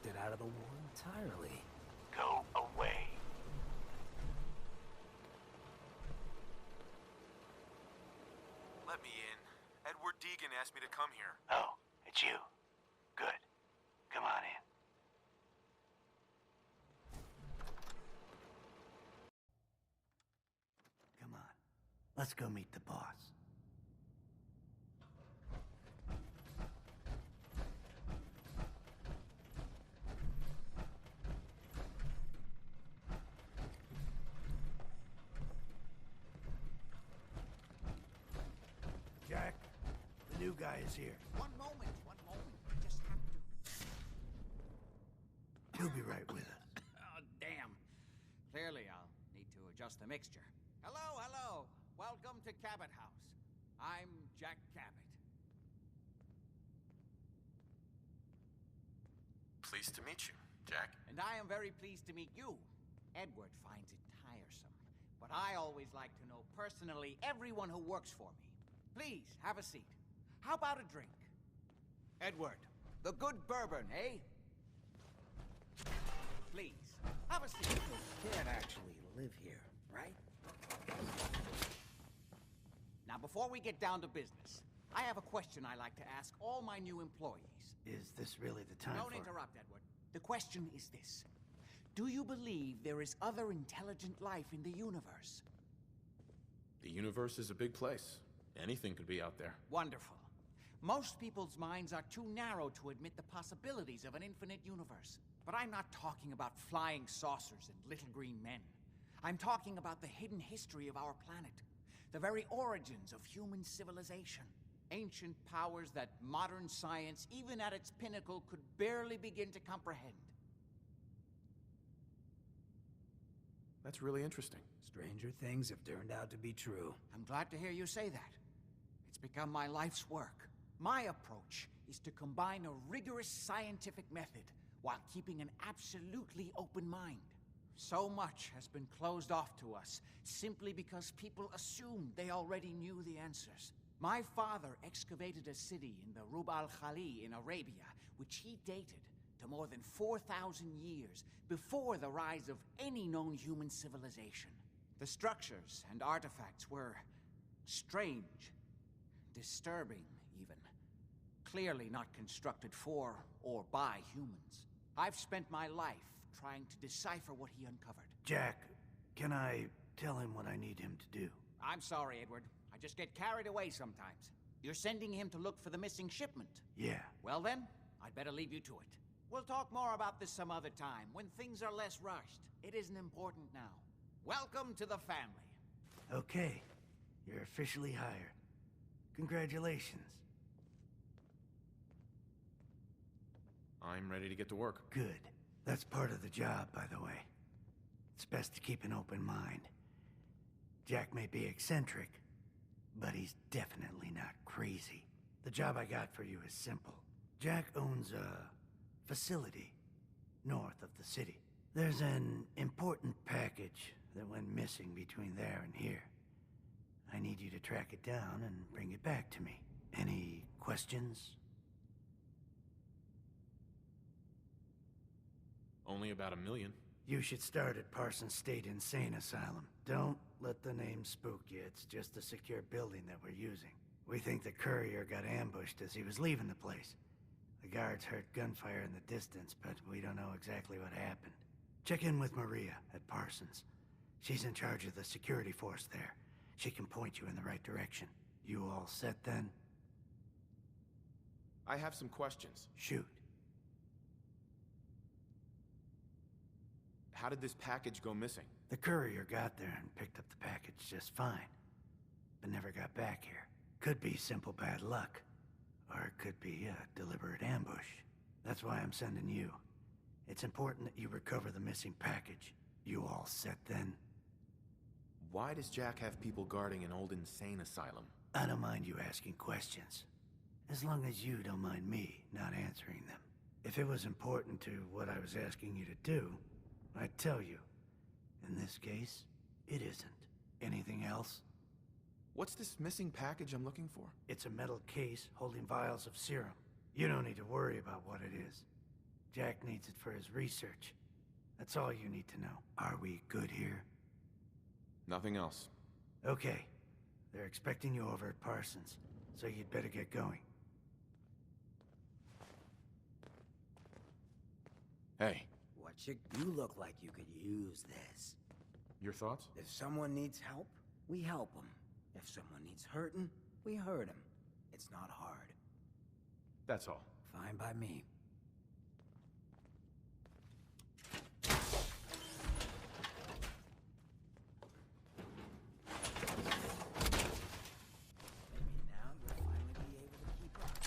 opted out of the war entirely. Go away. Let me in. Edward Deegan asked me to come here. Oh, it's you. Good. Come on in. Come on. Let's go meet the boss. Jack, the new guy is here. One moment. I just have to... He'll be right with us. Oh, damn. Clearly, I'll need to adjust the mixture. Hello. Welcome to Cabot House. I'm Jack Cabot. Pleased to meet you, Jack. And I am very pleased to meet you. Edward finds it tiresome, but I always like to know personally everyone who works for me. Please, have a seat. How about a drink? Edward, the good bourbon, eh? Please, have a seat. You can't actually live here, right? Now, before we get down to business, I have a question I like to ask all my new employees. Is this really the time Don't interrupt, Edward. The question is this. Do you believe there is other intelligent life in the universe? The universe is a big place. Anything could be out there. Wonderful. Most people's minds are too narrow to admit the possibilities of an infinite universe. But I'm not talking about flying saucers and little green men. I'm talking about the hidden history of our planet. The very origins of human civilization. Ancient powers that modern science, even at its pinnacle, could barely begin to comprehend. That's really interesting. Stranger things have turned out to be true. I'm glad to hear you say that. It's become my life's work. My approach is to combine a rigorous scientific method while keeping an absolutely open mind. So much has been closed off to us simply because people assumed they already knew the answers. My father excavated a city in the Rub al-Khali in Arabia, which he dated to more than 4,000 years before the rise of any known human civilization. The structures and artifacts were strange, disturbing even. Clearly not constructed for or by humans. I've spent my life trying to decipher what he uncovered. Jack, can I tell him what I need him to do? I'm sorry, Edward. I just get carried away sometimes. You're sending him to look for the missing shipment? Yeah. Well then, I'd better leave you to it. We'll talk more about this some other time, when things are less rushed. It isn't important now. Welcome to the family. Okay. You're officially hired. Congratulations. I'm ready to get to work. Good. That's part of the job, by the way. It's best to keep an open mind. Jack may be eccentric, but he's definitely not crazy. The job I got for you is simple. Jack owns a facility north of the city. There's an important package that went missing between there and here. I need you to track it down and bring it back to me. Any questions? Only about 1 million. You should start at Parsons State Insane Asylum. Don't let the name spook you. It's just a secure building that we're using. We think the courier got ambushed as he was leaving the place. The guards heard gunfire in the distance, but we don't know exactly what happened. Check in with Maria at Parsons. She's in charge of the security force there. She can point you in the right direction. You all set then? I have some questions. Shoot. How did this package go missing? The courier got there and picked up the package just fine, but never got back here. Could be simple bad luck, or it could be a deliberate ambush. That's why I'm sending you. It's important that you recover the missing package. You all set then? Why does Jack have people guarding an old insane asylum? I don't mind you asking questions, as long as you don't mind me not answering them. If it was important to what I was asking you to do, I'd tell you. In this case, it isn't. Anything else? What's this missing package I'm looking for? It's a metal case holding vials of serum. You don't need to worry about what it is. Jack needs it for his research. That's all you need to know. Are we good here? Nothing else. Okay. They're expecting you over at Parsons, so you'd better get going. Hey, You look like you could use this. your thoughts? If someone needs help, we help them. If someone needs hurting, we hurt them. It's not hard. That's all. Fine by me. Maybe now you'll finally be able to keep up.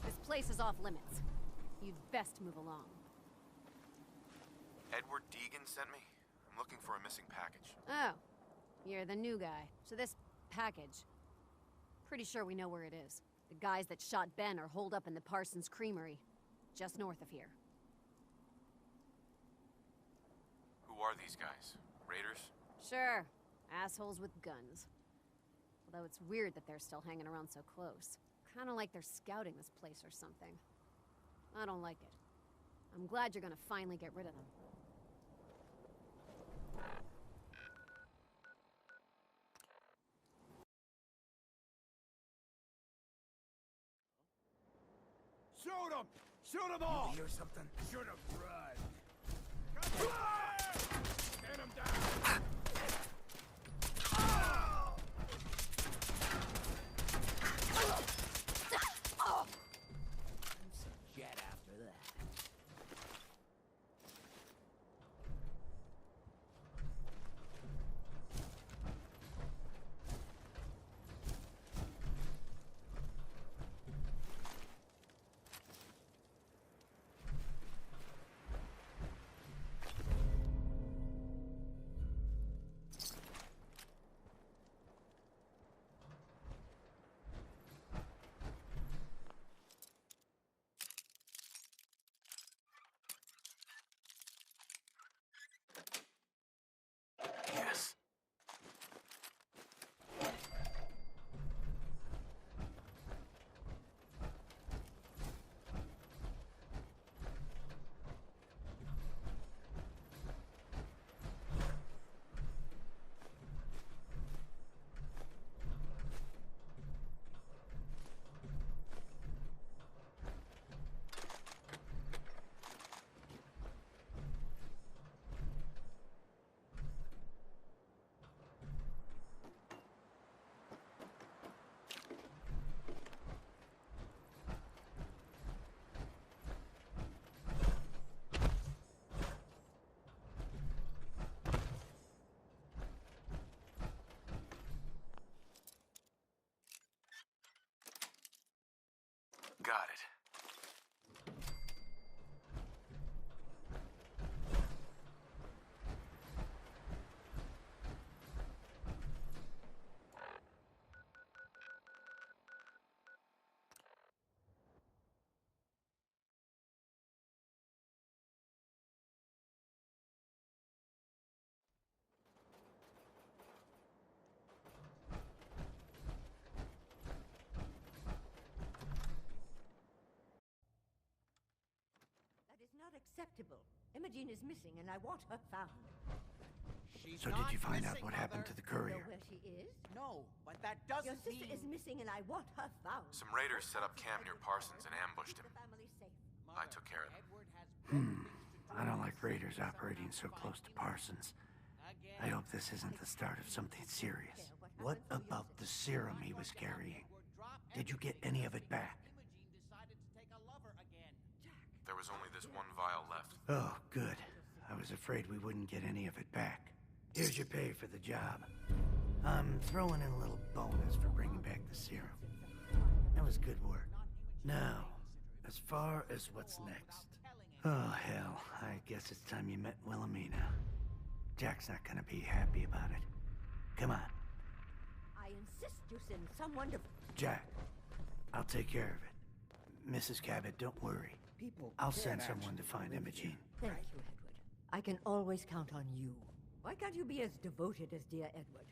This place is off limits. You'd best move along. Edward Deegan sent me. I'm looking for a missing package. Oh, you're the new guy. So this package... Pretty sure we know where it is. The guys that shot Ben are holed up in the Parsons Creamery, just north of here. Who are these guys? Raiders? Sure, assholes with guns. Although it's weird that they're still hanging around so close. Kinda like they're scouting this place or something. I don't like it. I'm glad you're gonna finally get rid of them. Shoot them! Shoot them all! You hear something? Shoot them! Run! Get them down! Jet after that. Yes. Got it. Not acceptable. Imogen is missing and I want her found. She's So not did you find out missing, what happened to Mother. the You know courier? where she is? No, but that Your doesn't sister mean... is missing and I want her found. Some raiders set up camp near Parsons and ambushed Keep him. the family safe. I took care of them. Edward has better things to do I don't than like sit raiders in operating some so close to Parsons. Again. I hope this isn't the start of something serious. What about the serum he was carrying? Did you get any of it back? Imogen decided There was only this one vial left. Oh, good. I was afraid we wouldn't get any of it back. Here's your pay for the job. I'm throwing in a little bonus for bringing back the serum. That was good work. Now, as far as what's next. Oh, hell. I guess it's time you met Wilhelmina. Jack's not gonna be happy about it. Come on. I insist you send someone to... Jack, I'll take care of it. Mrs. Cabot, don't worry. I'll send someone to find Imogene. Thank you, Edward. I can always count on you. Why can't you be as devoted as dear Edward?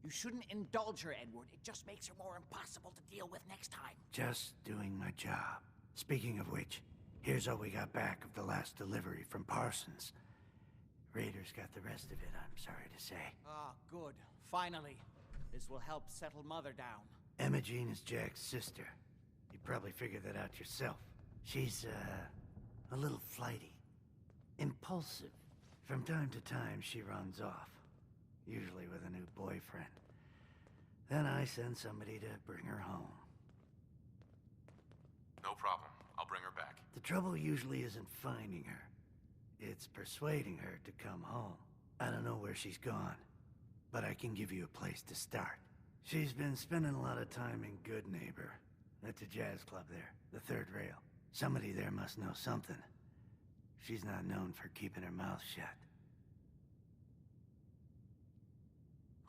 You shouldn't indulge her, Edward. It just makes her more impossible to deal with next time. Just doing my job. Speaking of which, here's all we got back of the last delivery from Parsons. Raiders got the rest of it, I'm sorry to say. Ah, good. Finally. This will help settle Mother down. Imogene is Jack's sister. You probably figured that out yourself. She's, a little flighty. Impulsive. From time to time, she runs off. Usually with a new boyfriend. Then I send somebody to bring her home. No problem. I'll bring her back. The trouble usually isn't finding her. It's persuading her to come home. I don't know where she's gone, but I can give you a place to start. She's been spending a lot of time in Good Neighbor. That's a jazz club there, the third rail. Somebody there must know something. She's not known for keeping her mouth shut.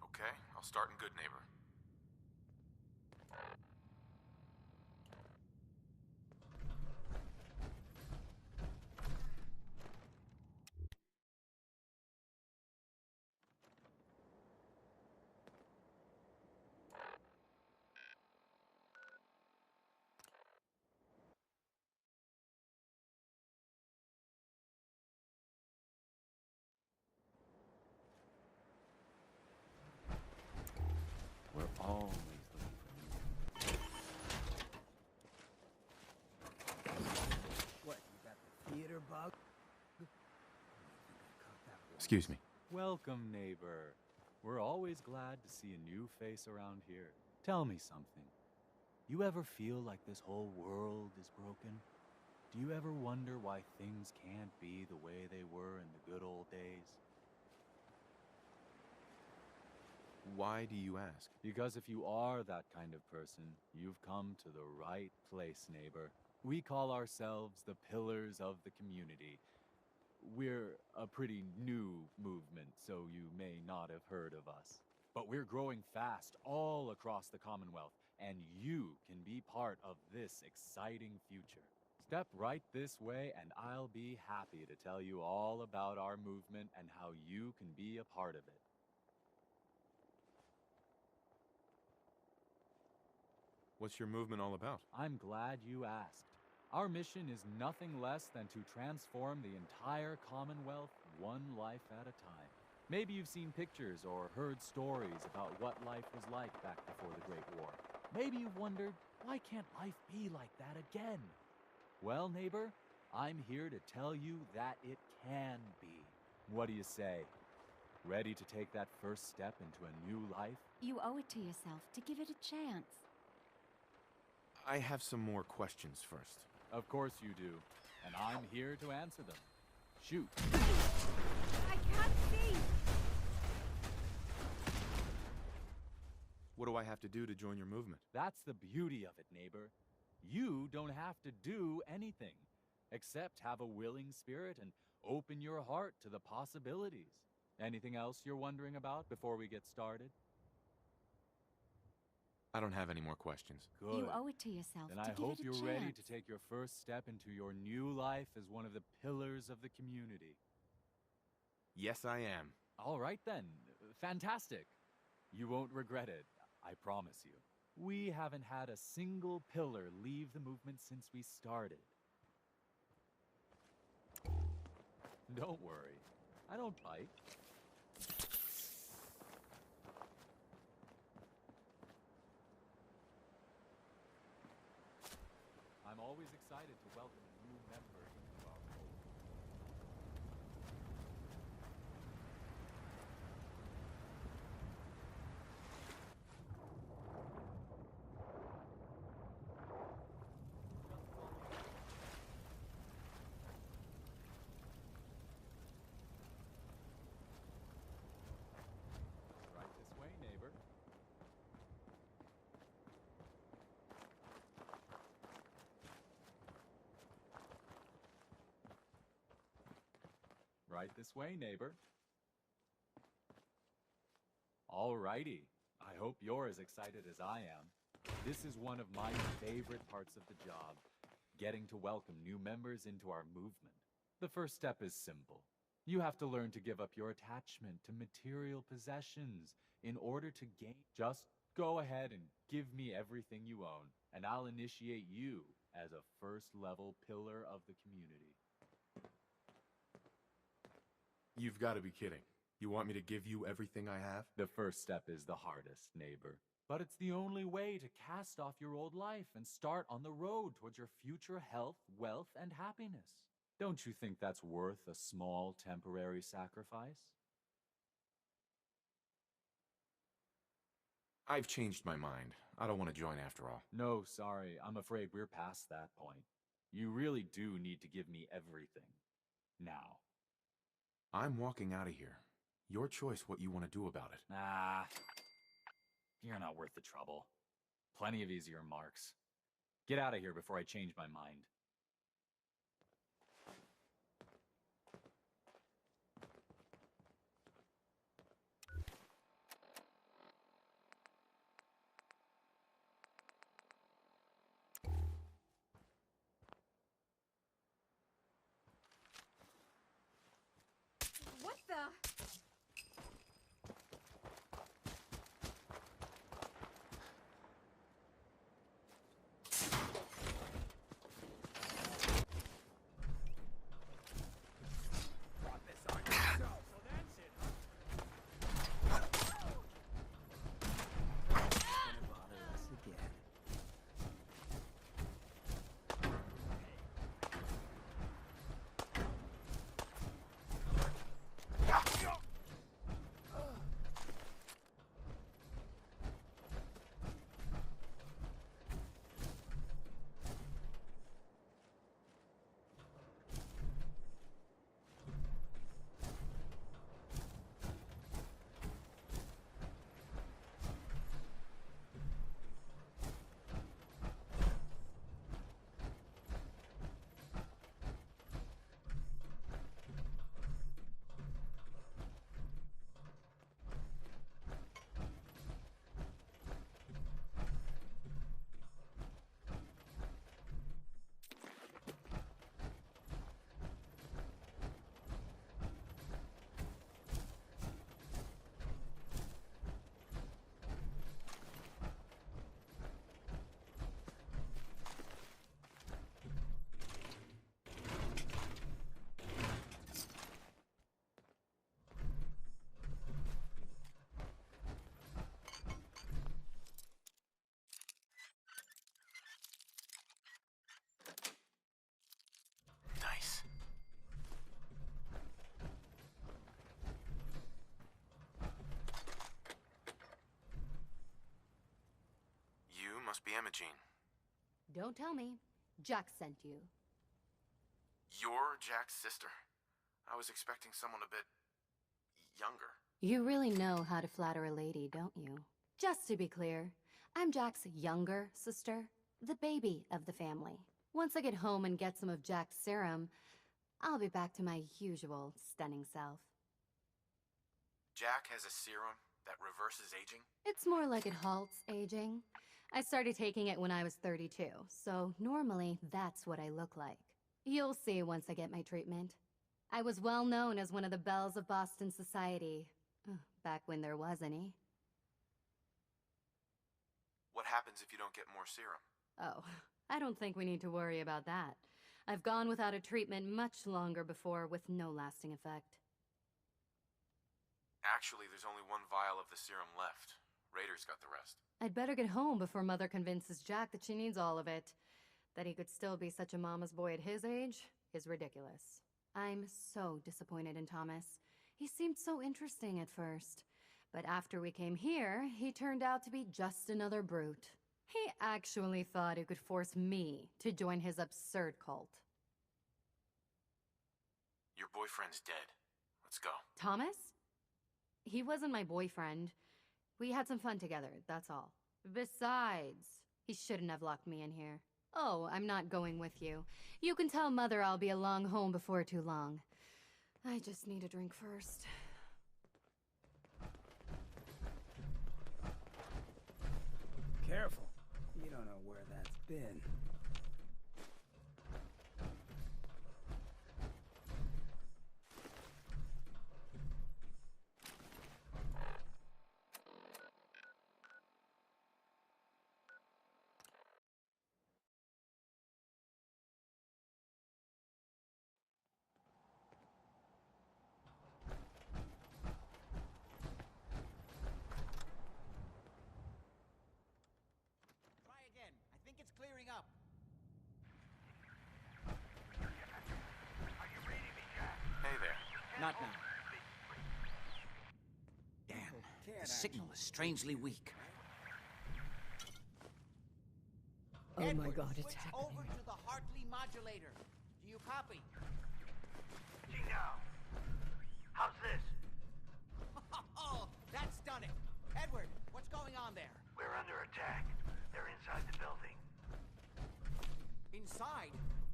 Okay, I'll start in Good Neighbor. We're always looking for What, you got the theater bug? Excuse me. Welcome, neighbor. We're always glad to see a new face around here. Tell me something. You ever feel like this whole world is broken? Do you ever wonder why things can't be the way they were in the good old days? Why do you ask? Because if you are that kind of person, you've come to the right place, neighbor. We call ourselves the Pillars of the Community. We're a pretty new movement, so you may not have heard of us. But we're growing fast all across the Commonwealth, and you can be part of this exciting future. Step right this way, and I'll be happy to tell you all about our movement and how you can be a part of it. What's your movement all about? I'm glad you asked. Our mission is nothing less than to transform the entire Commonwealth one life at a time. Maybe you've seen pictures or heard stories about what life was like back before the Great War. Maybe you've wondered, why can't life be like that again? Well, neighbor, I'm here to tell you that it can be. What do you say? Ready to take that first step into a new life? You owe it to yourself to give it a chance. I have some more questions first. Of course you do, and I'm here to answer them. Shoot. I can't see! What do I have to do to join your movement? That's the beauty of it, neighbor. You don't have to do anything, except have a willing spirit and open your heart to the possibilities. Anything else you're wondering about before we get started? I don't have any more questions. Good. You owe it to yourself Then to I give hope it a you're chance. ready to take your first step into your new life as one of the pillars of the community. Yes, I am. All right then. Fantastic. You won't regret it, I promise you. We haven't had a single pillar leave the movement since we started. Don't worry. I don't bite. I'm always excited to welcome a new member into our fold. Right this way, neighbor. Alrighty. I hope you're as excited as I am. This is one of my favorite parts of the job, getting to welcome new members into our movement. The first step is simple. You have to learn to give up your attachment to material possessions in order to gain. Just go ahead and give me everything you own, and I'll initiate you as a first-level pillar of the community. You've got to be kidding. You want me to give you everything I have? The first step is the hardest, neighbor. But it's the only way to cast off your old life and start on the road towards your future health, wealth, and happiness. Don't you think that's worth a small, temporary sacrifice? I've changed my mind. I don't want to join after all. No, sorry. I'm afraid we're past that point. You really do need to give me everything. Now. I'm walking out of here. Your choice what you want to do about it. Ah, you're not worth the trouble. Plenty of easier marks. Get out of here before I change my mind. What the? Gonna bother us again. Nice. You must be Imogene. Don't tell me. Jack sent you. You're Jack's sister. I was expecting someone a bit younger. You really know how to flatter a lady, don't you? Just to be clear, I'm Jack's younger sister, the baby of the family. Once I get home and get some of Jack's serum, I'll be back to my usual stunning self. Jack has a serum that reverses aging? It's more like it halts aging. I started taking it when I was 32, so normally that's what I look like. You'll see once I get my treatment. I was well known as one of the belles of Boston society, back when there was any. What happens if you don't get more serum? Oh, I don't think we need to worry about that. I've gone without a treatment much longer before with no lasting effect. Actually, there's only one vial of the serum left. Raiders got the rest. I'd better get home before Mother convinces Jack that she needs all of it. That he could still be such a mama's boy at his age is ridiculous. I'm so disappointed in Thomas. He seemed so interesting at first. But after we came here, he turned out to be just another brute. He actually thought he could force me to join his absurd cult. Your boyfriend's dead. Let's go. Thomas? He wasn't my boyfriend. We had some fun together, that's all. Besides, he shouldn't have locked me in here. Oh, I'm not going with you. You can tell Mother I'll be along home before too long. I just need a drink first. Careful. You don't know where that's been. Try again. I think it's clearing up. Hey there. Not now. Damn, the signal is strangely weak. Oh my Edward, God, it's switch happening. over to the Hartley modulator. Do you copy? Gino, how's this? Oh, that's done it. Edward, what's going on there? We're under attack. They're inside the building. Inside?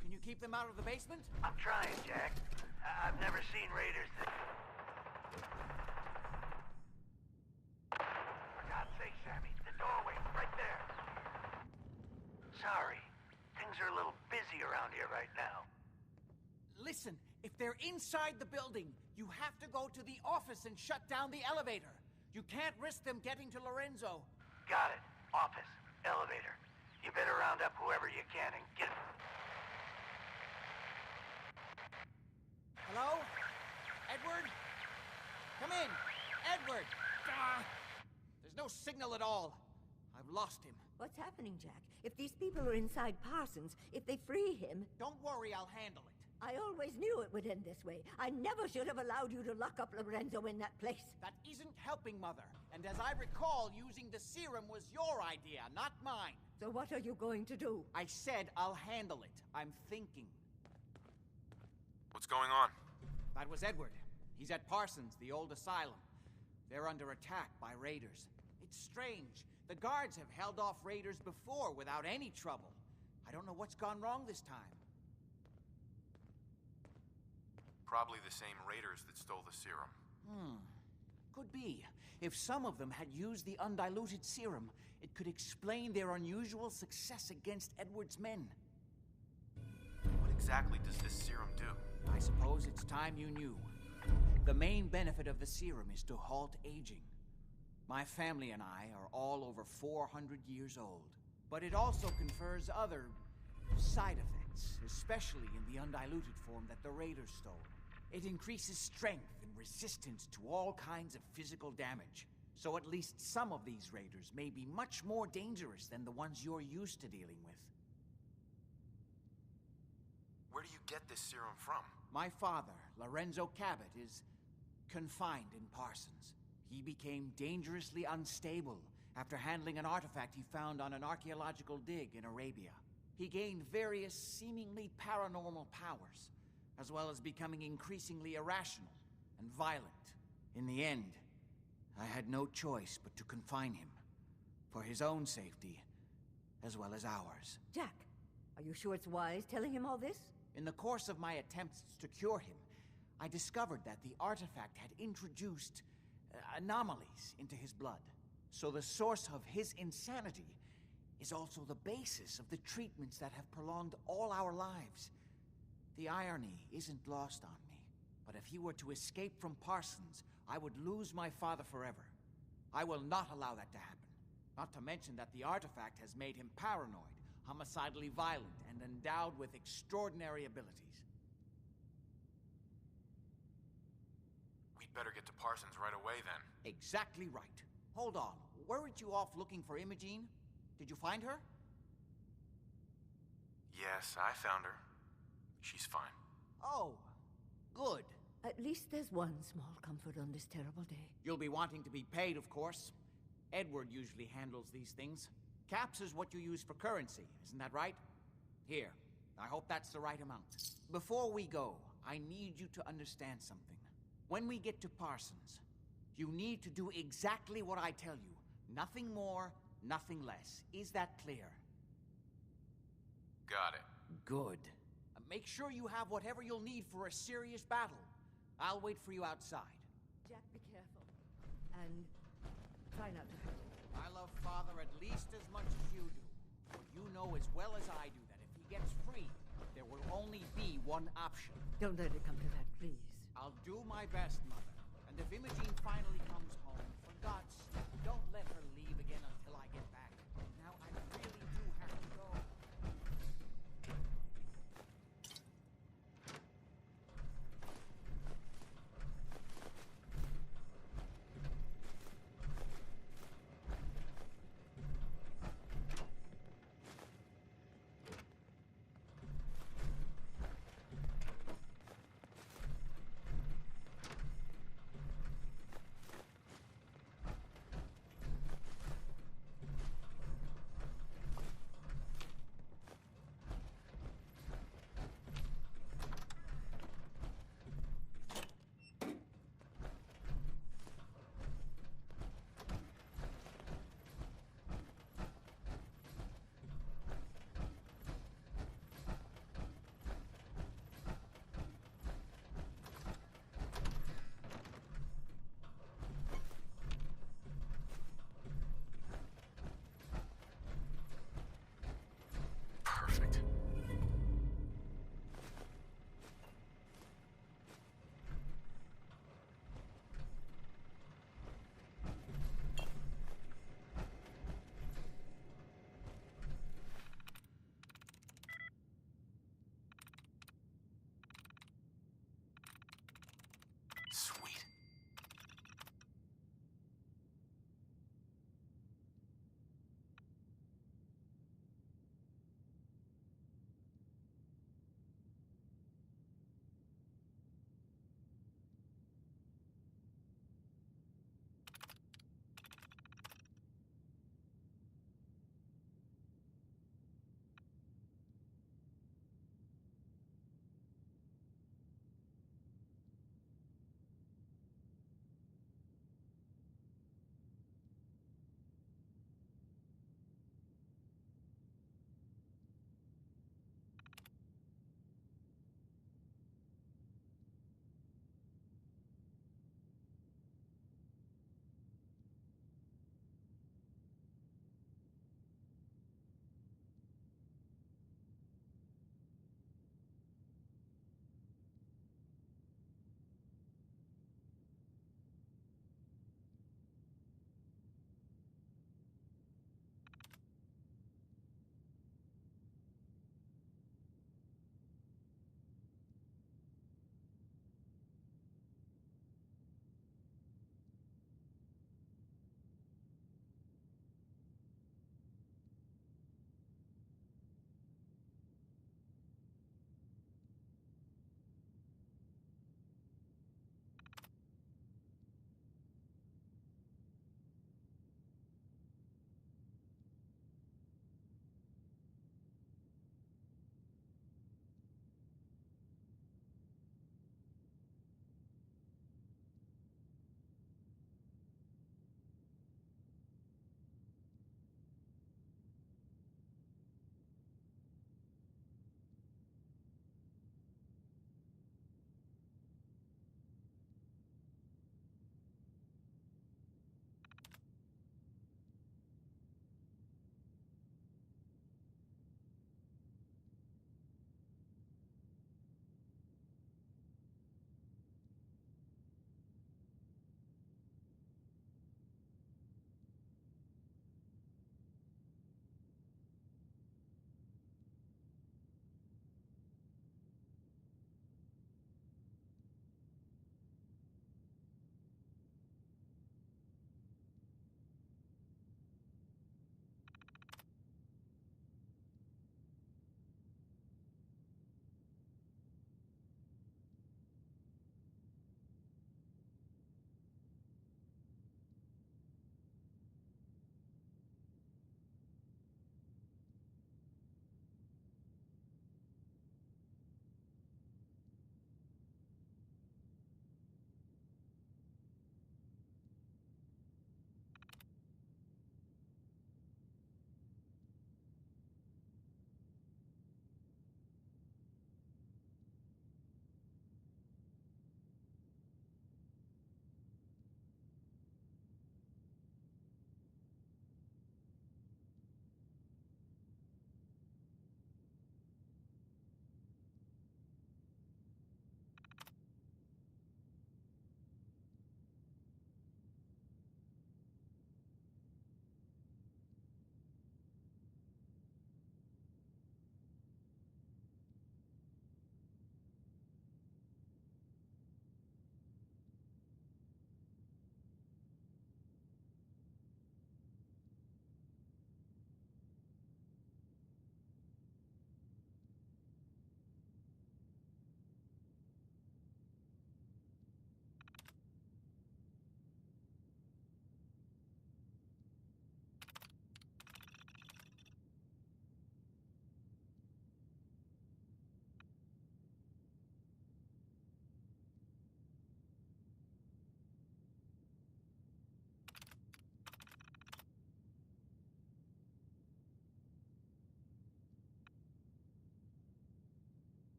Can you keep them out of the basement? I'm trying, Jack. I've never seen raiders that... For God's sake, Sammy, the doorway, right there. Sorry. Things are a little busy around here right now. Listen, if they're inside the building, you have to go to the office and shut down the elevator. You can't risk them getting to Lorenzo. Got it. Office. Elevator. You better round up whoever you can and get... Hello? Edward? Come in! Edward! Ah, there's no signal at all. I've lost him. What's happening, Jack? If these people are inside Parsons, if they free him... Don't worry, I'll handle it. I always knew it would end this way. I never should have allowed you to lock up Lorenzo in that place. That isn't helping, Mother. And as I recall, using the serum was your idea, not mine. So what are you going to do? I said I'll handle it. I'm thinking. What's going on? That was Edward. He's at Parsons, the old asylum. They're under attack by raiders. It's strange. The guards have held off raiders before without any trouble. I don't know what's gone wrong this time. Probably the same raiders that stole the serum. Could be. If some of them had used the undiluted serum, it could explain their unusual success against Edward's men. What exactly does this serum do? I suppose it's time you knew. The main benefit of the serum is to halt aging. My family and I are all over 400 years old. But it also confers other side effects, especially in the undiluted form that the raiders stole. It increases strength and resistance to all kinds of physical damage. So at least some of these raiders may be much more dangerous than the ones you're used to dealing with. Where do you get this serum from? My father, Lorenzo Cabot, is confined in Parsons. He became dangerously unstable after handling an artifact he found on an archaeological dig in Arabia. He gained various seemingly paranormal powers, as well as becoming increasingly irrational and violent. In the end, I had no choice but to confine him, for his own safety, as well as ours. Jack, are you sure it's wise telling him all this? In the course of my attempts to cure him, I discovered that the artifact had introduced anomalies into his blood. So the source of his insanity is also the basis of the treatments that have prolonged all our lives. The irony isn't lost on me, but if he were to escape from Parsons, I would lose my father forever. I will not allow that to happen. Not to mention that the artifact has made him paranoid, homicidally violent, and endowed with extraordinary abilities. We'd better get to Parsons right away then. Exactly right. Hold on. Weren't you off looking for Imogene? Did you find her? Yes, I found her. She's fine. Oh, good. At least there's one small comfort on this terrible day. You'll be wanting to be paid, of course. Edward usually handles these things. Caps is what you use for currency, isn't that right? Here, I hope that's the right amount. Before we go, I need you to understand something. When we get to Parsons, you need to do exactly what I tell you. Nothing more, nothing less. Is that clear? Got it. Good. Make sure you have whatever you'll need for a serious battle. I'll wait for you outside. Jack, be careful. And try not to hurt him. I love Father at least as much as you do. You know as well as I do that if he gets free, there will only be one option. Don't let it come to that, please. I'll do my best, Mother. And if Imogene finally comes home, for God's sake, don't let her leave again until I get back. Now, I really do have to go. Perfect. Sweet.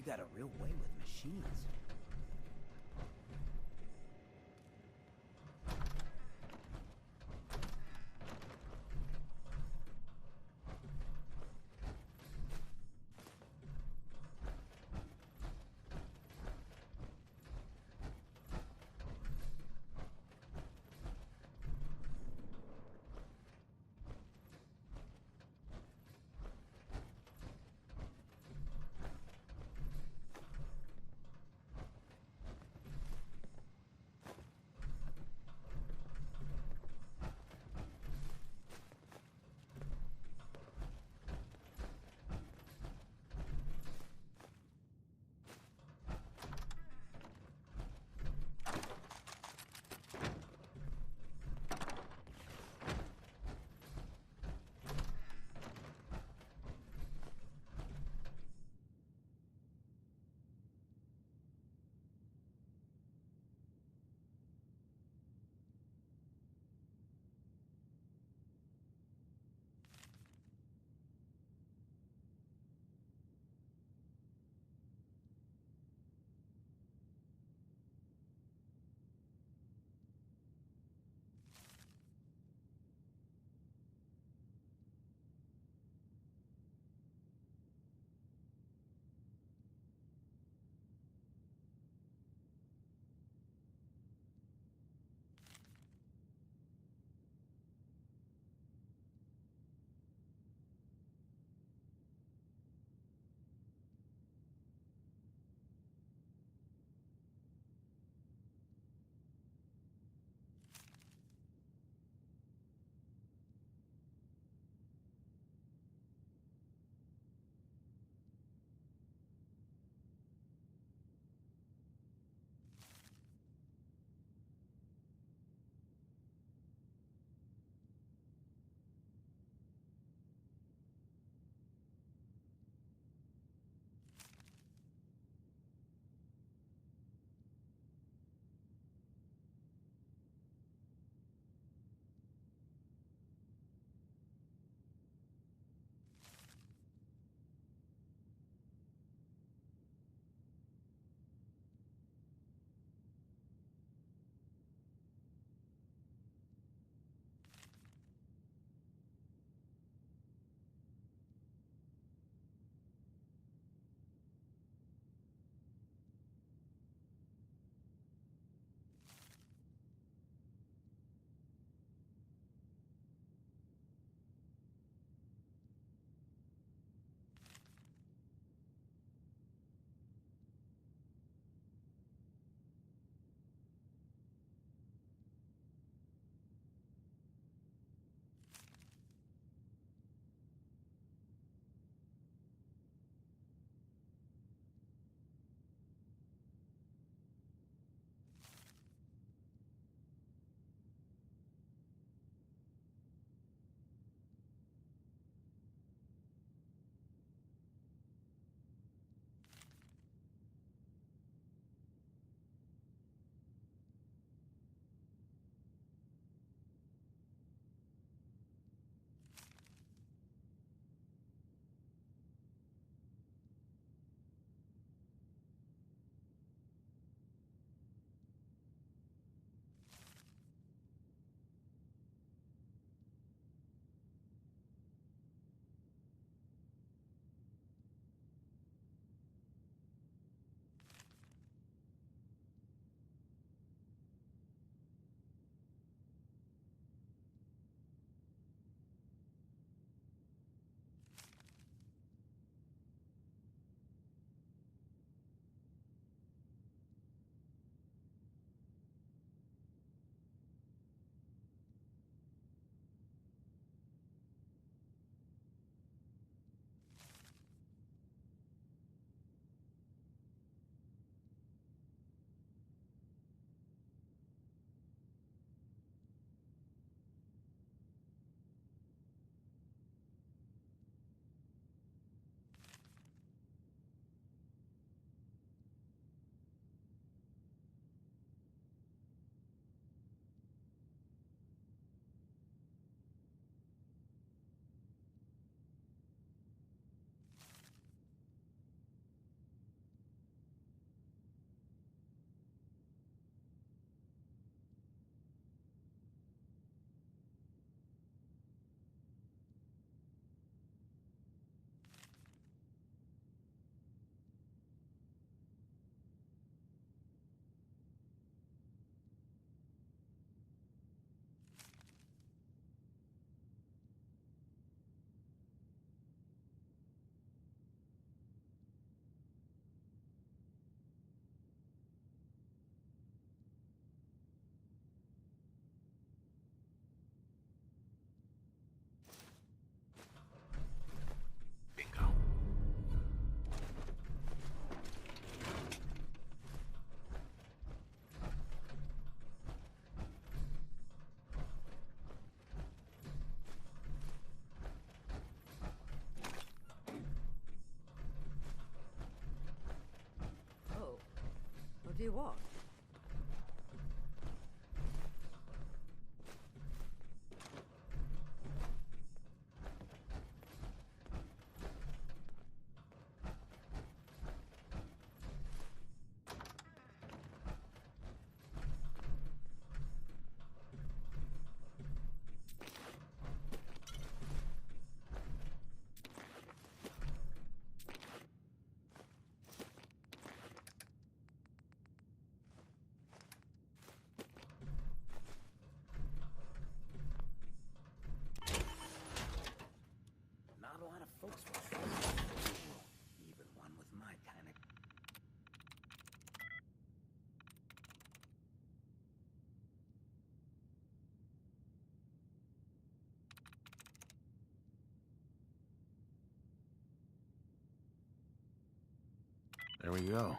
got a real way with machines. you want. Not a lot of folks will show up. Even one with my kind of... There we go.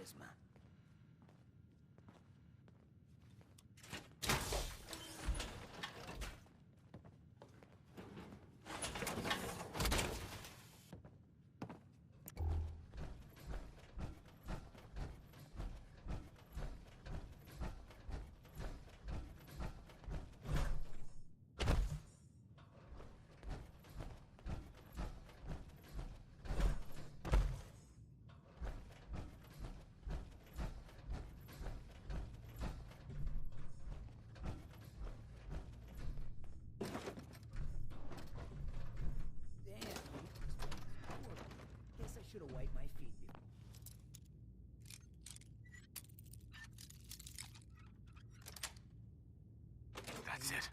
charisma. exit.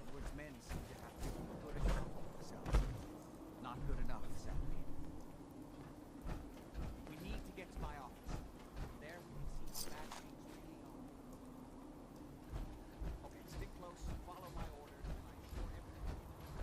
Edward's men seem to have good account of themselves. Not good enough, sadly. We need to get to my office. From there we can see how bad things really are. Okay, stick close, follow my orders, and I'm sure everything will be fine.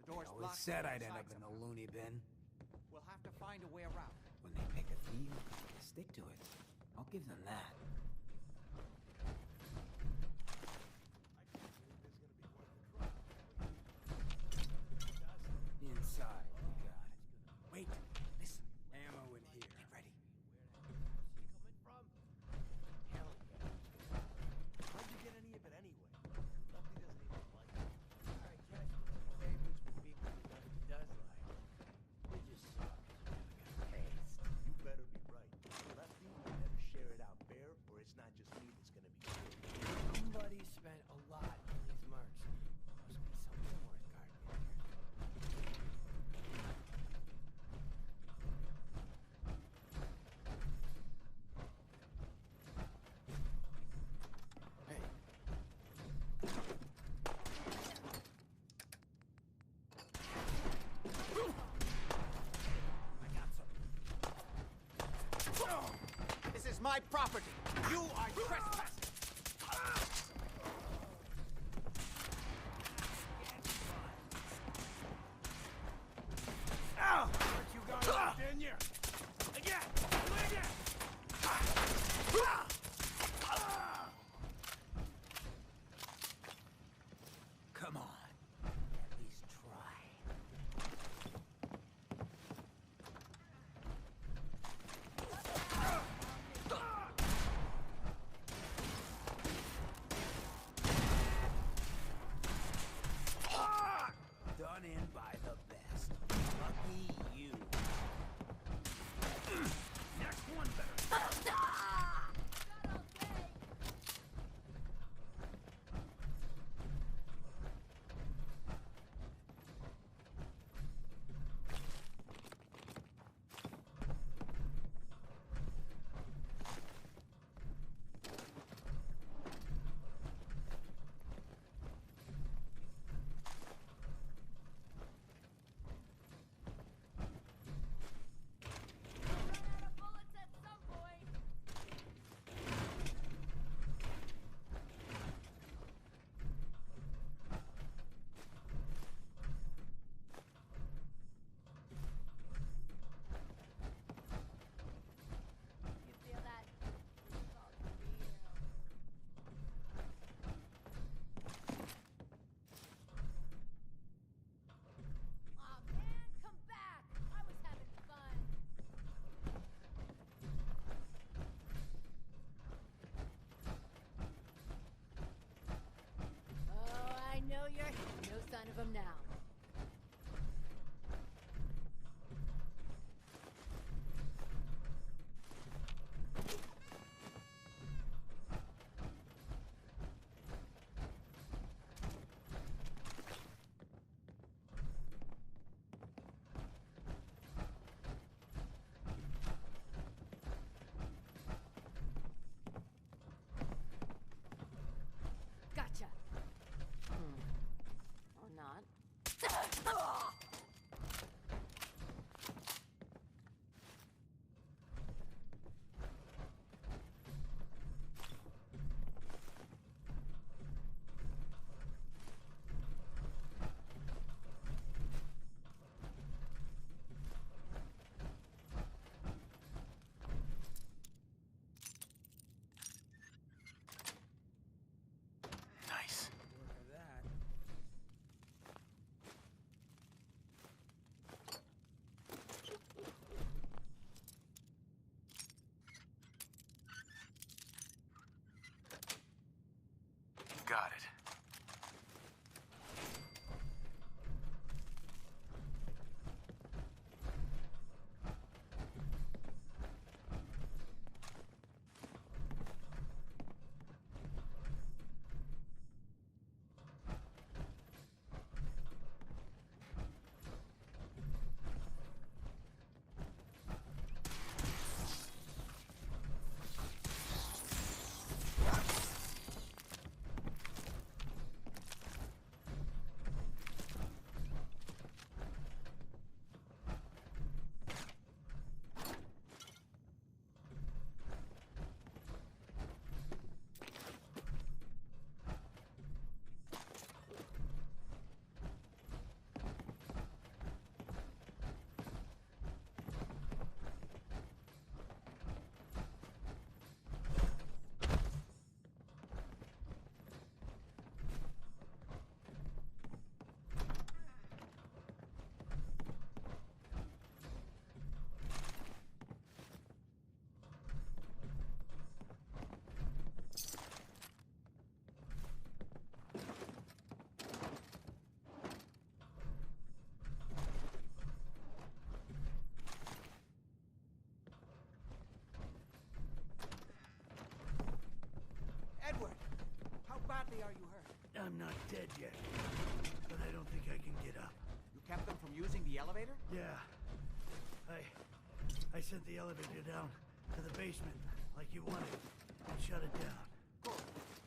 The door's I always blocked said from I'd end inside up in the somehow. loony bin. We'll have to find a way around. When they pick a theme, they stick to it. I'll give them that. Inside, you got it. Wait, listen. Ammo in here. Get ready. Coming from? Hell yeah. How'd you get any of it anyway? Lefty doesn't even like it. Alright, Cash, favorites with people that Lefty does like. We just suck. We never got taste. You better be right. Lefty better share it out fair or it's my property! You are trespassing! Ow! What you got left in you? Again! Again! Come on. At least try. Done in by the best. Lucky you. Next one better. You feel that? It's all real. Aw, man, come back! I was having fun. Oh, I know you're no sign of him now. Gotcha. Or not. Nice. Work of that. Got it. Edward! How badly are you hurt? I'm not dead yet, but I don't think I can get up. You kept them from using the elevator? Yeah. I sent the elevator down to the basement like you wanted and shut it down. Good.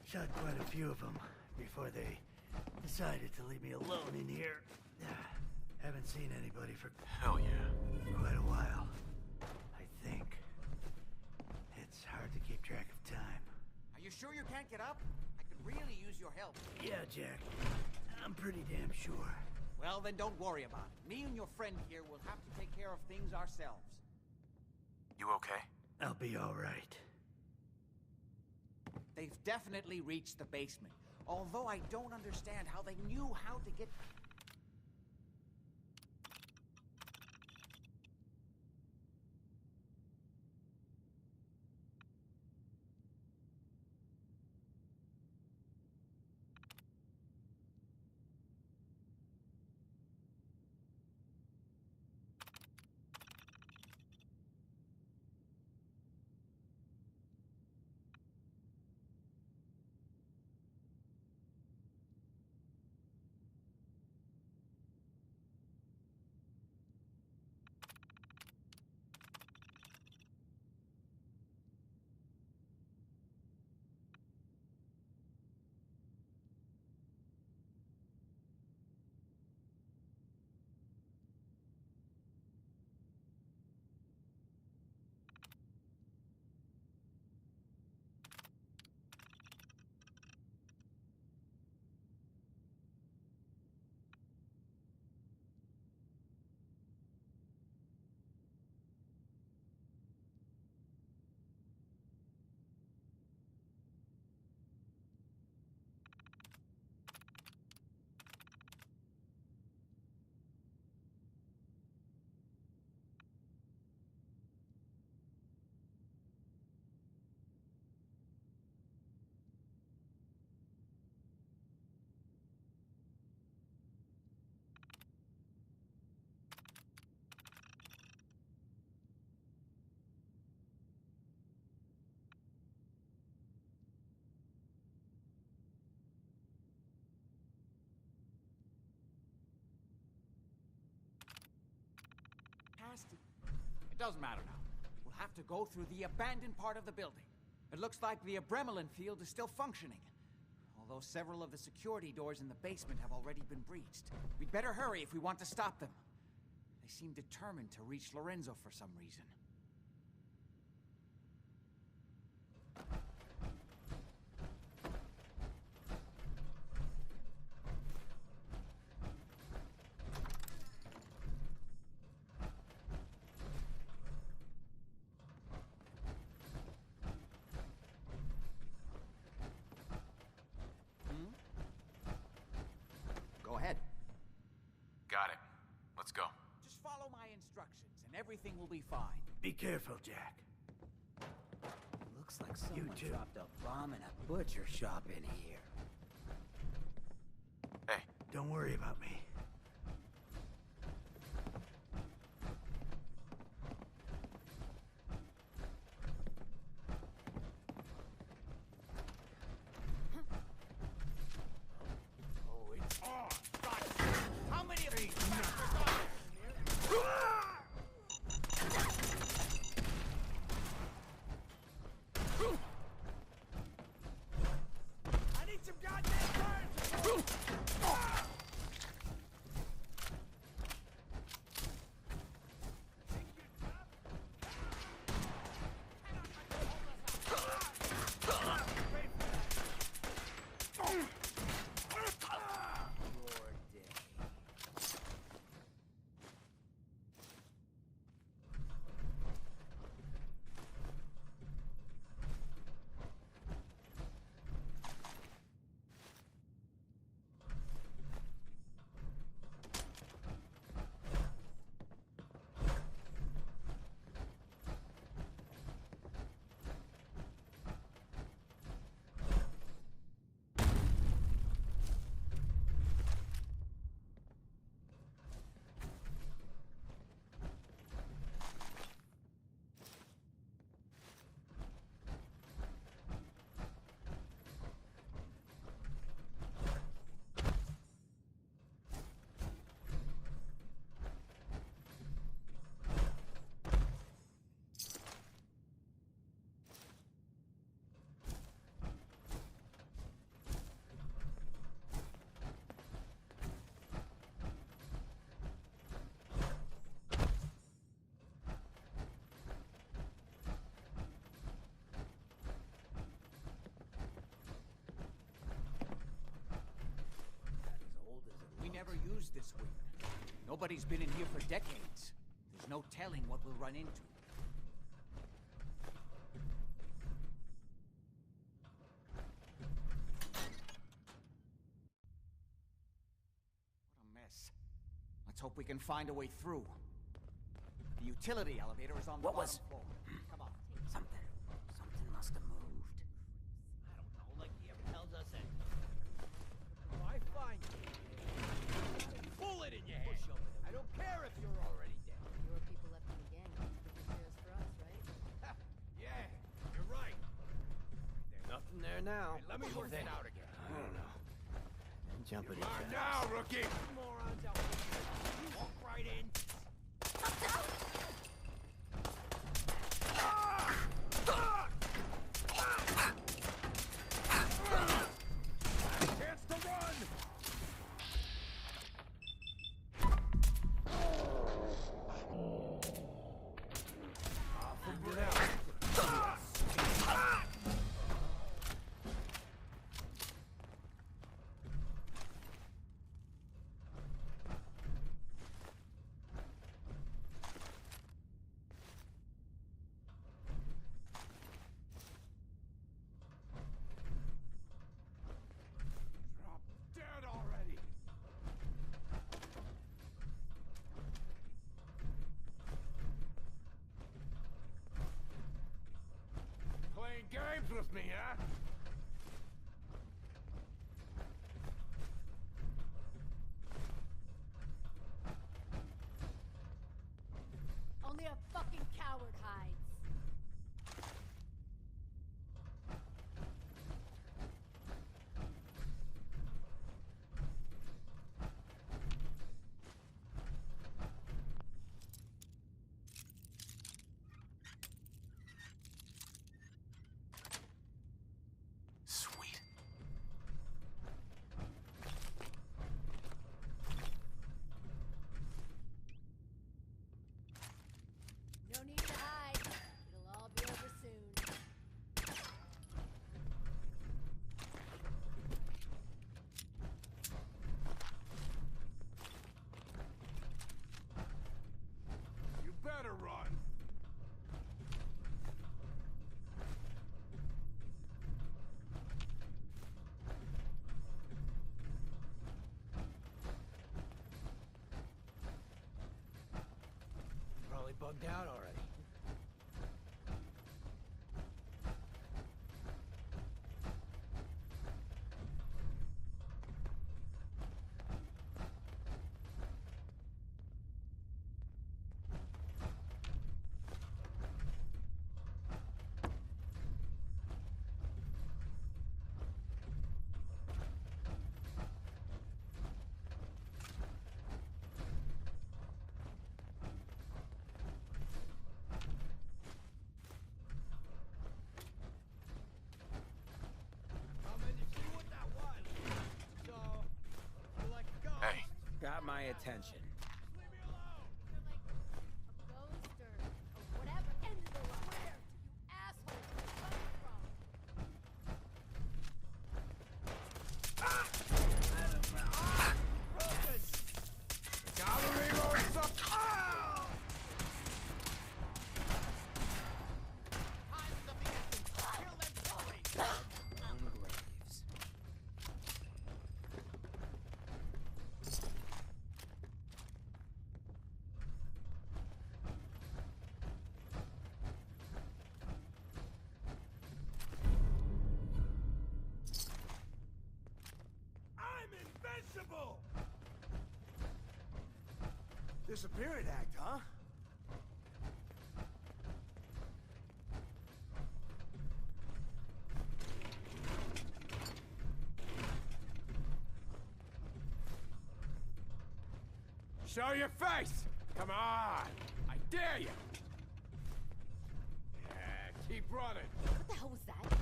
Shot quite a few of them before they decided to leave me alone in here. Haven't seen anybody for Hell yeah. quite a while, I think. It's hard to track of time. Are you sure you can't get up? I could really use your help. Yeah, Jack. I'm pretty damn sure. Well, then don't worry about it. Me and your friend here will have to take care of things ourselves. You okay? I'll be all right. They've definitely reached the basement. Although I don't understand how they knew how to get... It doesn't matter now. We'll have to go through the abandoned part of the building. It looks like the Adrenaline field is still functioning. Although several of the security doors in the basement have already been breached. We'd better hurry if we want to stop them. They seem determined to reach Lorenzo for some reason. Go ahead. Got it. Let's go. Just follow my instructions and everything will be fine. Be careful, Jack. Looks like someone too. dropped a bomb in a butcher shop in here. Hey, Don't worry about me. How many of these bastards are there? I need some goddamn turns! never used this wing. Nobody's been in here for decades. There's no telling what we'll run into. What a mess. Let's hope we can find a way through. The utility elevator is on the bottom floor. Come on. Something must have moved. I don't know, like he ever tells us that. Why find you? Bullet in your head. I don't care if you're already dead. Your people left in the gang. Different shares for us, right? Yeah, you're right. Nothing there now. Hey, let me work it out again. I don't know. Jumping in Come on fast. now, rookie! Morons out here. Walk right in. Chance to run! I'll figure it out. Drop dead already. Playing games with me, huh? Only a fucking coward hides. Sweet. No need to hide. It'll all be over soon. You better run. Probably bugged out already. Coming to see what that was. So, you like to go? Hey, Got my attention. Leave me alone. You're like a ghost or whatever. End of the line. Where do you assholes come from? Gallery rolls up. Time's of the essence. Kill them fully. Own graves. I'm invincible. Disappearing act, huh? Show your face. Come on. I dare you. Yeah, keep running. What the hell was that?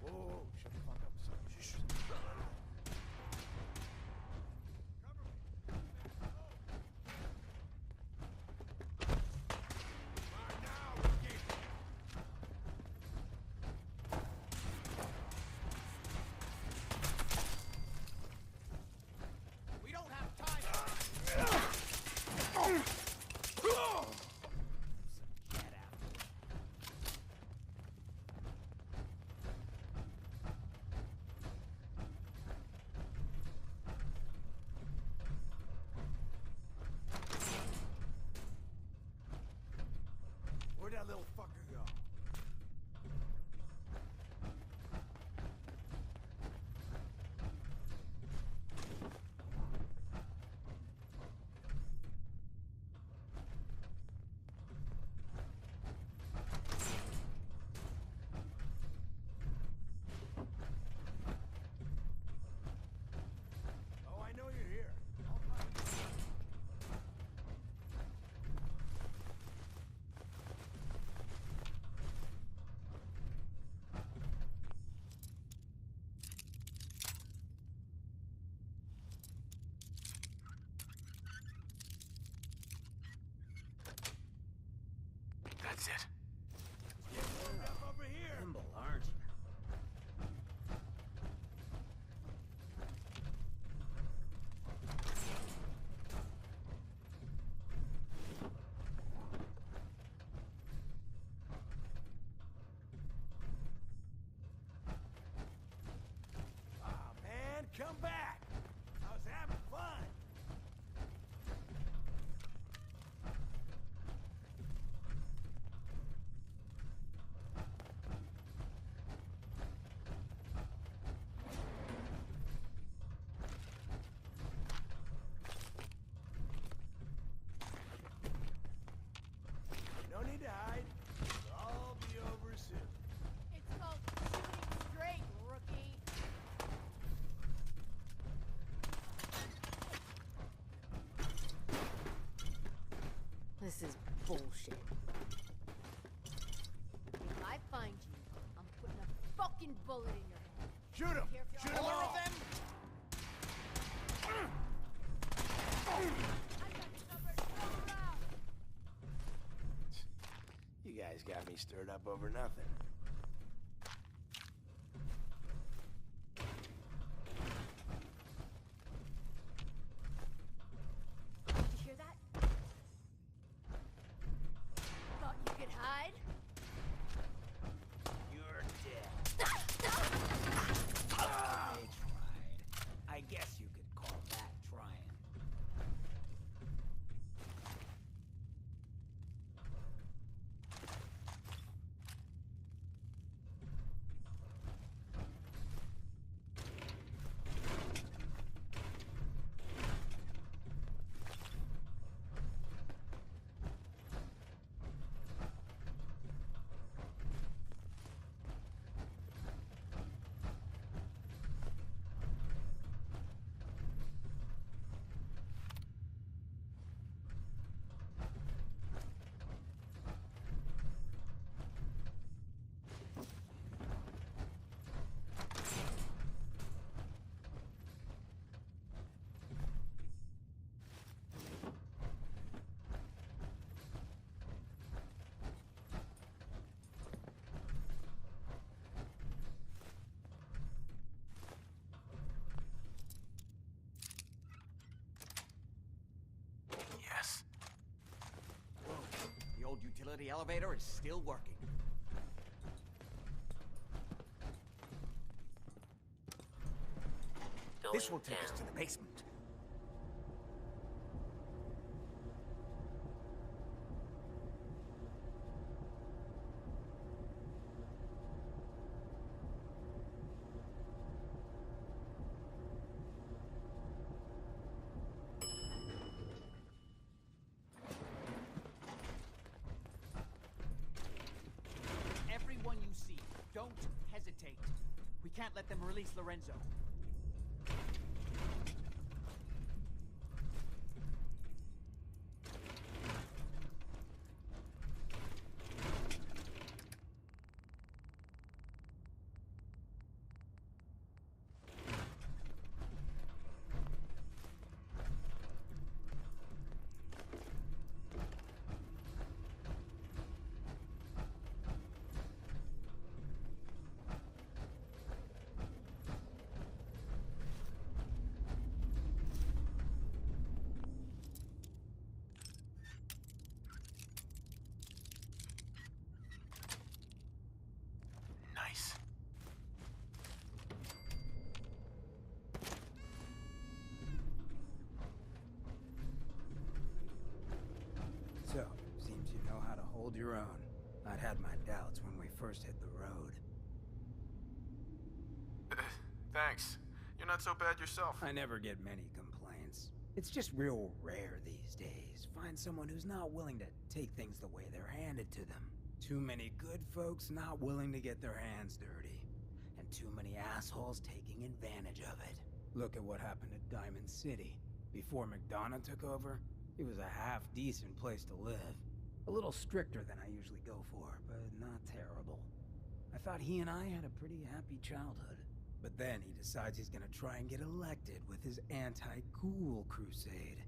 Whoa, shut the fuck up, son. it. Up over here. Nimble, aren't you? Aw, man, come back. I was having fun. No need to hide. It'll all be over soon. It's called shooting straight, rookie. This is bullshit. If I find you, I'm putting a fucking bullet in your head. Shoot him! Here, if Shoot you're him all all! of them. I got you covered. Go around. You guys got me stirred up over nothing. Did you hear that? Thought you could hide? You're dead. They tried. I guess you could call that trying. Yes. Whoa, the old utility elevator is still working. This will take us to the basement. Everyone you see, don't hesitate. We can't let them release Lorenzo. Nice. So, seems you know how to hold your own. I'd had my doubts when we first hit the road. Thanks. You're not so bad yourself. I never get many complaints. It's just real rare these days. Find someone who's not willing to take things the way they're handed to them. Too many good folks not willing to get their hands dirty. And too many assholes taking advantage of it. Look at what happened at Diamond City. Before McDonough took over, it was a half-decent place to live. A little stricter than I usually go for, but not terrible. I thought he and I had a pretty happy childhood. But then he decides he's gonna try and get elected with his anti-ghoul crusade.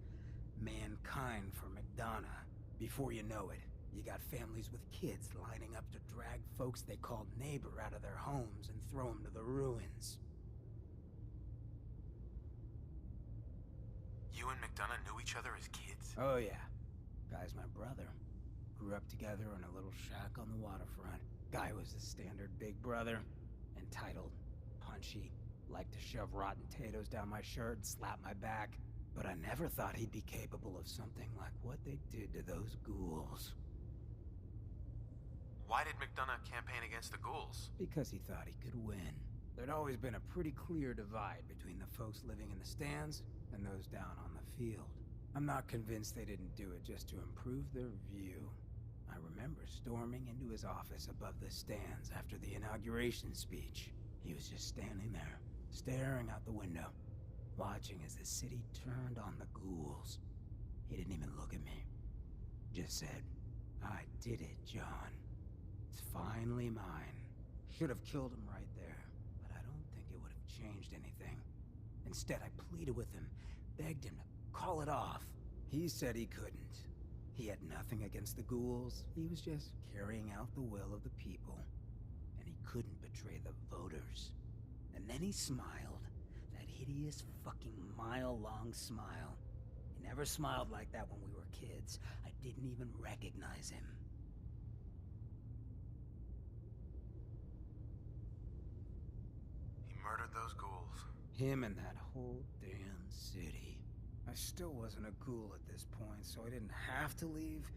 Mankind for McDonough. Before you know it, You got families with kids lining up to drag folks they called neighbor out of their homes and throw them to the ruins. You and McDonough knew each other as kids? Oh yeah. Guy's my brother. Grew up together in a little shack on the waterfront. Guy was the standard big brother. Entitled, punchy, liked to shove rotten potatoes down my shirt and slap my back. But I never thought he'd be capable of something like what they did to those ghouls. Why did McDonough campaign against the ghouls? Because he thought he could win. There'd always been a pretty clear divide between the folks living in the stands and those down on the field. I'm not convinced they didn't do it just to improve their view. I remember storming into his office above the stands after the inauguration speech. He was just standing there, staring out the window, watching as the city turned on the ghouls. He didn't even look at me. Just said, "I did it, John. It's finally mine." Should have killed him right there, but I don't think it would have changed anything. Instead, I pleaded with him, begged him to call it off. He said he couldn't. He had nothing against the ghouls. He was just carrying out the will of the people. And he couldn't betray the voters. And then he smiled. That hideous fucking mile-long smile. He never smiled like that when we were kids. I didn't even recognize him. He murdered those ghouls. Him and that whole damn city. I still wasn't a ghoul at this point, so I didn't have to leave,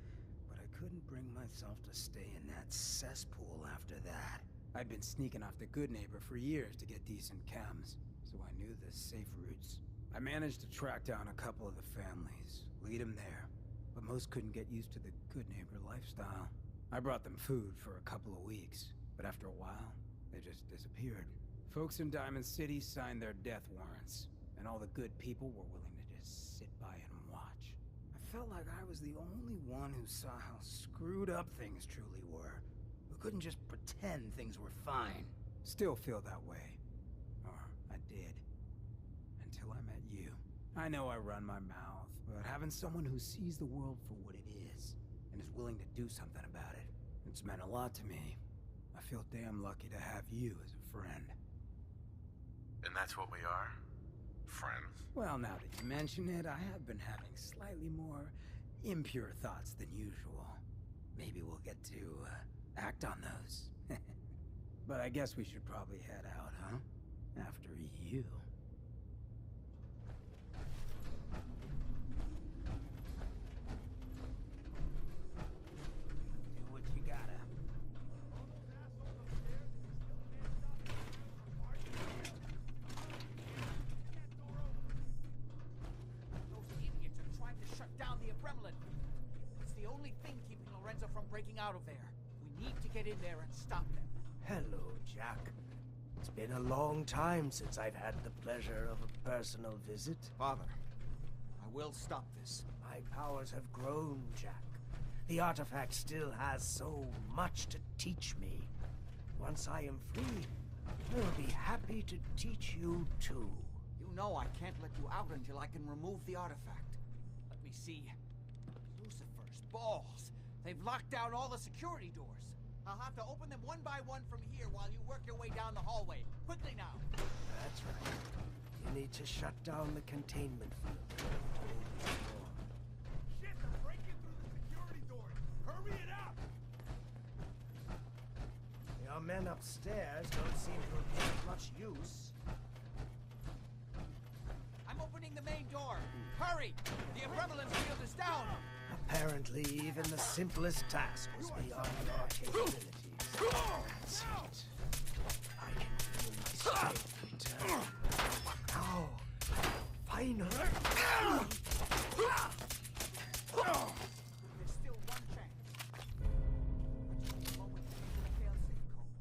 but I couldn't bring myself to stay in that cesspool after that. I'd been sneaking off the Good Neighbor for years to get decent chems, so I knew the safe routes. I managed to track down a couple of the families, lead them there, but most couldn't get used to the Good Neighbor lifestyle. I brought them food for a couple of weeks, but after a while, they just disappeared. Folks in Diamond City signed their death warrants, and all the good people were willing to just sit by and watch. I felt like I was the only one who saw how screwed up things truly were, who couldn't just pretend things were fine. Still feel that way. Or I did. Until I met you. I know I run my mouth, but having someone who sees the world for what it is, and is willing to do something about it, it's meant a lot to me. I feel damn lucky to have you as a friend. And that's what we are? Friends? Well, now that you mention it, I have been having slightly more impure thoughts than usual. Maybe we'll get to, act on those. But I guess we should probably head out, huh? After you. Do what you gotta. It's the only thing keeping Lorenzo from breaking out of there. We need to get in there and stop them. Hello, Jack. It's been a long time since I've had the pleasure of a personal visit. Father, I will stop this. My powers have grown, Jack. The artifact still has so much to teach me. Once I am free, I'll be happy to teach you too. You know I can't let you out until I can remove the artifact. Let me see. Lucifer's balls. They've locked down all the security doors. I'll have to open them one by one from here while you work your way down the hallway. Quickly now. That's right. You need to shut down the containment field. Shit, they're breaking through the security doors! Hurry it up! Your men upstairs don't seem to have been of much use. I'm opening the main door. Hurry! The Abremlin field is down! Apparently, even the simplest task was beyond your capabilities. That's it. I can feel my strength return. Now, finally. There's still one chance. I just need a moment to enter the failsafe codes.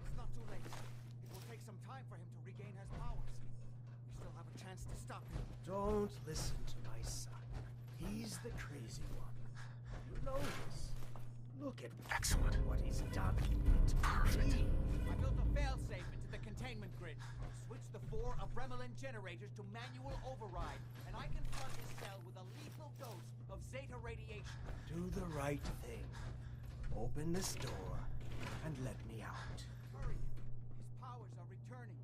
It's not too late. It will take some time for him to regain his powers. We still have a chance to stop him. Don't listen to my son. He's the crazy one. You know this. Look at what he's done. It's perfect. I built a failsafe into the containment grid. Switched the 4 Abremlin generators to manual override, and I can flood his cell with a lethal dose of Zeta radiation. Do the right thing. Open this door and let me out. Hurry! His powers are returning.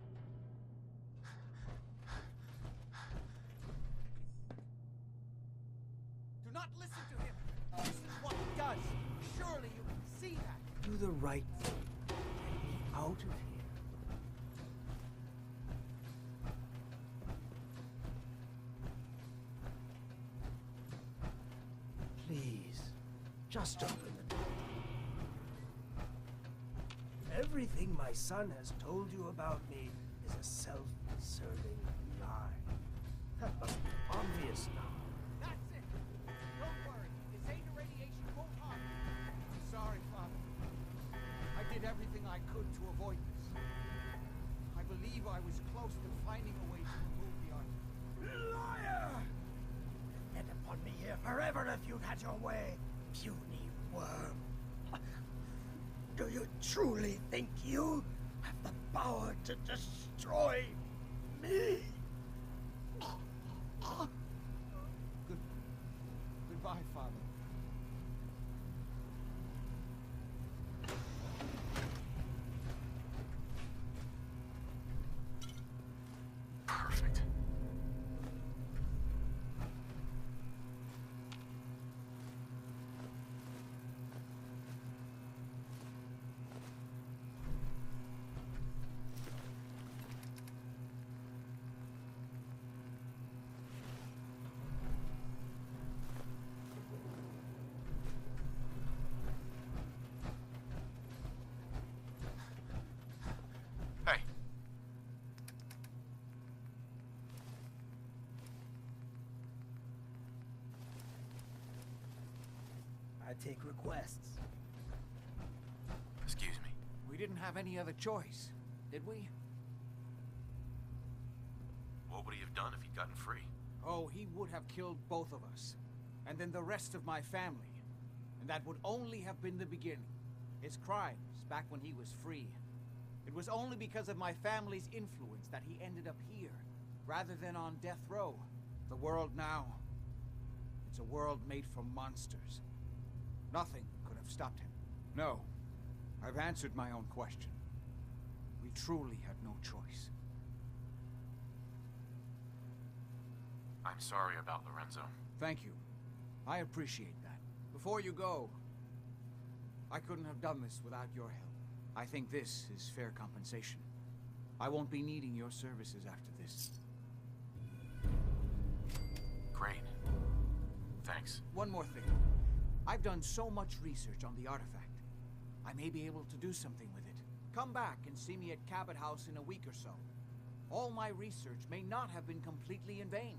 Do not listen to him. This is what he does. Surely you can see that. Do the right thing. Get me out of here. Please, just open the door. Everything my son has told you about me is a self-serving lie. That must be obvious now. That's it. Don't worry. His Zeta radiation won't harm you. I'm sorry, Father. I did everything I could to avoid this. I believe I was close to finding a way to remove the artifact. Liar! Depend upon me here forever if you'd had your way, puny worm. Do you truly think you have the power to destroy me? Goodbye, Father. Perfect. Hey. I take requests. Excuse me. We didn't have any other choice, did we? What would he have done if he'd gotten free? Oh, he would have killed both of us. And then the rest of my family. And that would only have been the beginning. His crimes, back when he was free. It was only because of my family's influence that he ended up here, rather than on death row. The world now, it's a world made for monsters. Nothing could have stopped him. No, I've answered my own question. We truly had no choice. I'm sorry about Lorenzo. Thank you. I appreciate that. Before you go, I couldn't have done this without your help. I think this is fair compensation. I won't be needing your services after this. Great. Thanks. One more thing. I've done so much research on the artifact. I may be able to do something with it. Come back and see me at Cabot House in a week or so. All my research may not have been completely in vain.